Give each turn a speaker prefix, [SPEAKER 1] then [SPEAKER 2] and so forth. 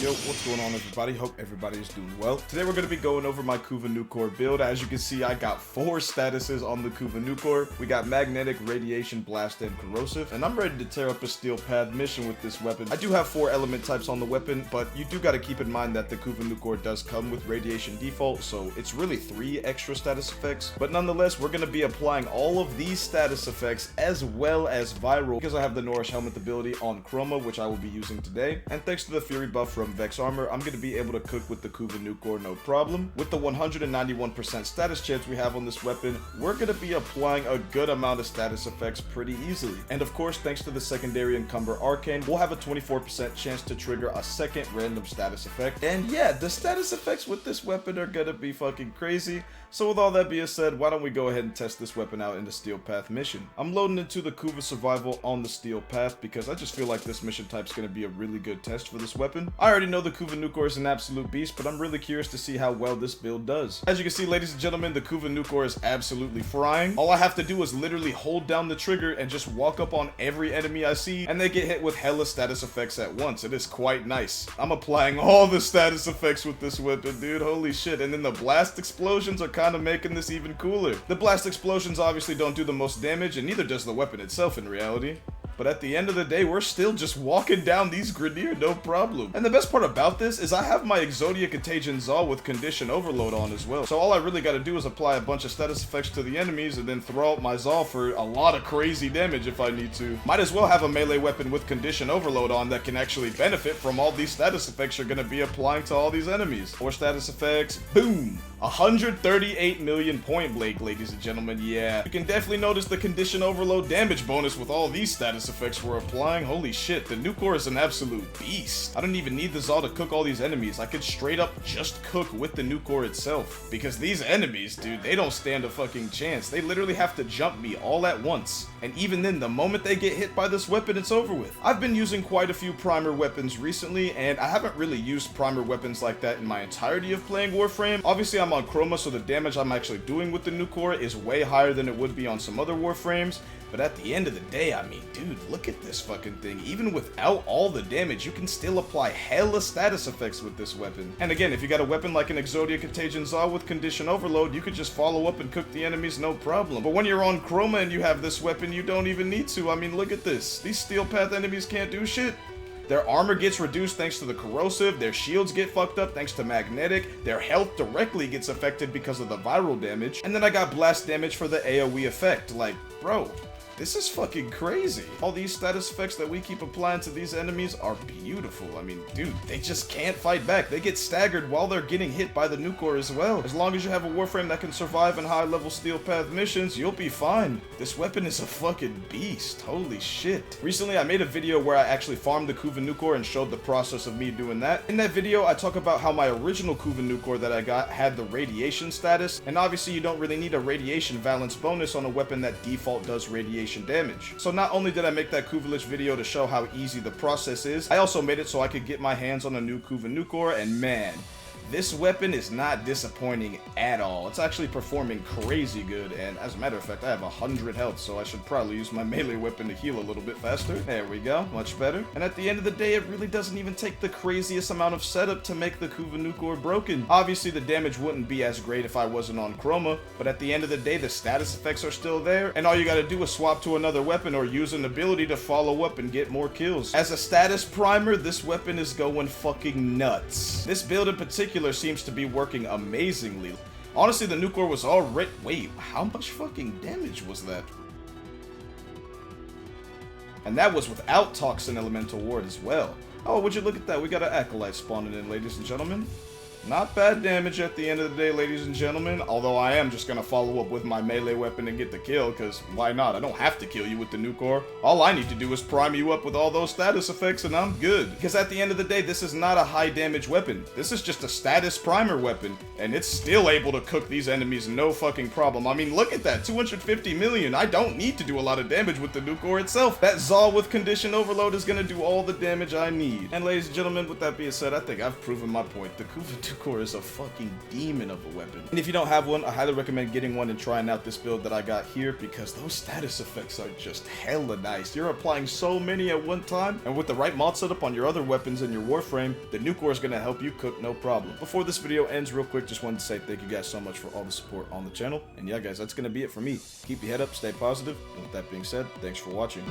[SPEAKER 1] Yo, what's going on everybody? Hope everybody is doing well. Today we're going to be going over my Kuva Nukor build. As you can see, I got 4 statuses on the Kuva Nukor. We got Magnetic, Radiation, Blast, and Corrosive. And I'm ready to tear up a Steel Path mission with this weapon. I do have 4 element types on the weapon, but you do got to keep in mind that the Kuva Nukor does come with Radiation default, so it's really 3 extra status effects. But nonetheless, we're going to be applying all of these status effects as well as Viral, because I have the Nourish Helmet ability on Chroma, which I will be using today. And thanks to the Fury buff from Vex Armor, I'm going to be able to cook with the Kuva Nukor no problem. With the 191% status chance we have on this weapon, we're going to be applying a good amount of status effects pretty easily. And of course, thanks to the secondary Encumber Arcane, we'll have a 24% chance to trigger a second random status effect. And yeah, the status effects with this weapon are going to be fucking crazy. So with all that being said, why don't we go ahead and test this weapon out in the Steel Path mission. I'm loading into the Kuva Survival on the Steel Path because I just feel like this mission type is going to be a really good test for this weapon. I already know the Kuva Nukor is an absolute beast, but I'm really curious to see how well this build does. As you can see, ladies and gentlemen, the Kuva Nukor is absolutely frying. All I have to do is literally hold down the trigger and just walk up on every enemy I see, and they get hit with hella status effects at once. It is quite nice. I'm applying all the status effects with this weapon, dude. Holy shit. And then the blast explosions are kind of making this even cooler. The blast explosions obviously don't do the most damage, and neither does the weapon itself in reality. But at the end of the day, we're still just walking down these Grineer, no problem. And the best part about this is I have my Exodia Contagion ZOUL with Condition Overload on as well. So all I really got to do is apply a bunch of status effects to the enemies and then throw out my ZOUL for a lot of crazy damage if I need to. Might as well have a melee weapon with Condition Overload on that can actually benefit from all these status effects you're going to be applying to all these enemies. 4 status effects, boom! 138 million point blank, ladies and gentlemen. Yeah, you can definitely notice the Condition Overload damage bonus with all these status effects we're applying. Holy shit, the Nukor is an absolute beast. I don't even need the ZOUL to cook all these enemies. I could straight up just cook with the Nukor itself. Because these enemies, dude, they don't stand a fucking chance. They literally have to jump me all at once. And even then, the moment they get hit by this weapon, it's over with. I've been using quite a few primer weapons recently, and I haven't really used primer weapons like that in my entirety of playing Warframe. Obviously, I'm on Chroma, so the damage I'm actually doing with the Nukor is way higher than it would be on some other Warframes. But at the end of the day, I mean, dude, look at this fucking thing. Even without all the damage, you can still apply hella status effects with this weapon. And again, if you got a weapon like an Exodia Contagion ZOUL with Condition Overload, you could just follow up and cook the enemies no problem. But when you're on Chroma and you have this weapon, you don't even need to. I mean, look at this. These Steel Path enemies can't do shit. Their armor gets reduced thanks to the Corrosive, their shields get fucked up thanks to Magnetic, their health directly gets affected because of the Viral damage, and then I got Blast damage for the AoE effect. Like, bro, this is fucking crazy. All these status effects that we keep applying to these enemies are beautiful. I mean, dude, they just can't fight back. They get staggered while they're getting hit by the Nukor as well. As long as you have a Warframe that can survive in high-level Steel Path missions, you'll be fine. This weapon is a fucking beast. Holy shit. Recently, I made a video where I actually farmed the Kuva Nukor and showed the process of me doing that. In that video, I talk about how my original Kuva Nukor that I got had the Radiation status, and obviously you don't really need a Radiation Valence bonus on a weapon that default does Radiation damage. So not only did I make that Kuvalich video to show how easy the process is, I also made it so I could get my hands on a new Kuva Nukor, and man, this weapon is not disappointing at all. It's actually performing crazy good, and as a matter of fact, I have 100 health, so I should probably use my melee weapon to heal a little bit faster. There we go, much better. And at the end of the day, it really doesn't even take the craziest amount of setup to make the Kuva Nukor broken. Obviously, the damage wouldn't be as great if I wasn't on Chroma, but at the end of the day, the status effects are still there, and all you gotta do is swap to another weapon or use an ability to follow up and get more kills. As a status primer, this weapon is going fucking nuts. This build in particular seems to be working amazingly. Honestly, the Nukor was already— wait, how much fucking damage was that? And that was without Toxin Elemental Ward as well. Oh, would you look at that? We got an Acolyte spawning in, ladies and gentlemen. Not bad damage at the end of the day, ladies and gentlemen, although I am just gonna follow up with my melee weapon and get the kill, because why not? I don't have to kill you with the Nukor. All I need to do is prime you up with all those status effects and I'm good. Because at the end of the day, this is not a high damage weapon. This is just a status primer weapon, and it's still able to cook these enemies no fucking problem. I mean, look at that, 250 million. I don't need to do a lot of damage with the Nukor itself. That ZOUL with Condition Overload is gonna do all the damage I need. And ladies and gentlemen, with that being said, I think I've proven my point. The Kuva Nukor is a fucking demon of a weapon. And if you don't have one, I highly recommend getting one and trying out this build that I got here, because those status effects are just hella nice. You're applying so many at one time, and with the right mod setup on your other weapons in your Warframe, the Nukor is going to help you cook no problem. Before this video ends, real quick, just wanted to say thank you guys so much for all the support on the channel. And yeah guys, that's going to be it for me. Keep your head up, stay positive, and with that being said, thanks for watching.